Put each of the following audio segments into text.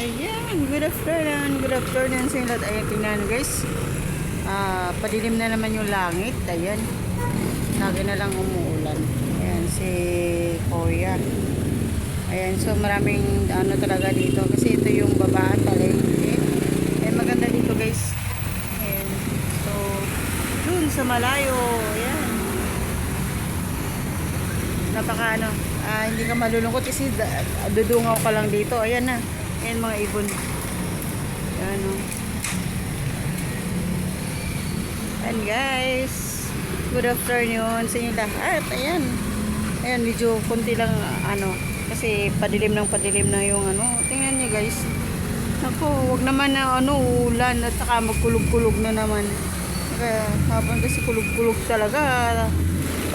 Ayan, good afternoon sa inyo lahat. Ayan, tingnan guys. Padilim na naman yung langit. Ayan, lagi na lang umuulan. Ayan, si Kuya. Ayan, so maraming ano talaga dito. Kasi ito yung babaan palengke. Ayan, maganda dito guys. Ayan, so dun sa malayo. Ayan, napaka ano, hindi ka malulungkot kasi dudungaw ka lang dito. Ayan na. Ayan mga ibon. Ayan o. Ayan guys. Good afternoon sa inyo lahat. Ayan. Ayan, medyo konti lang ano. Kasi padilim na yung ano. Tingnan nyo guys. Naku, wag naman na ano, ulan at saka magkulog-kulog na naman. Kaya habang kasi kulog-kulog talaga.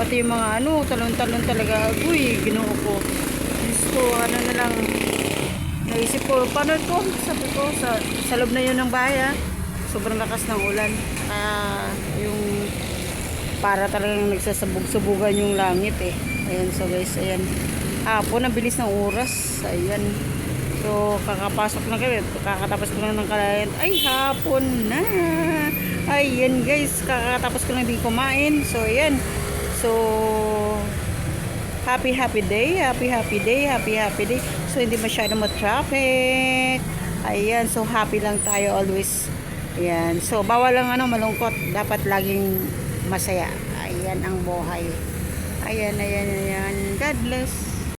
Pati yung mga ano, talon-talon talaga. Uy, ginoo ko. Gusto, ano na lang. Naisip ko, paano ito? Sabi ko, sa loob na yun ng bahay, sobrang lakas ng ulan. Yung para talagang nagsasabog-sabugan yung langit eh. Ayan, so guys, ayan. Hapon, ang bilis ng oras. Ayan. So, kakapasok na kami. Kakatapos ko lang ng kalayan. Ay, hapon na. Ayan guys, kakatapos ko lang din kumain. So, ayan. So, happy day. So hindi masyadong ma-traffic. Ayan, so happy lang tayo always. Ayan, so bawal lang ano, malungkot. Dapat laging masaya. Ayan ang buhay. Ayan. God bless.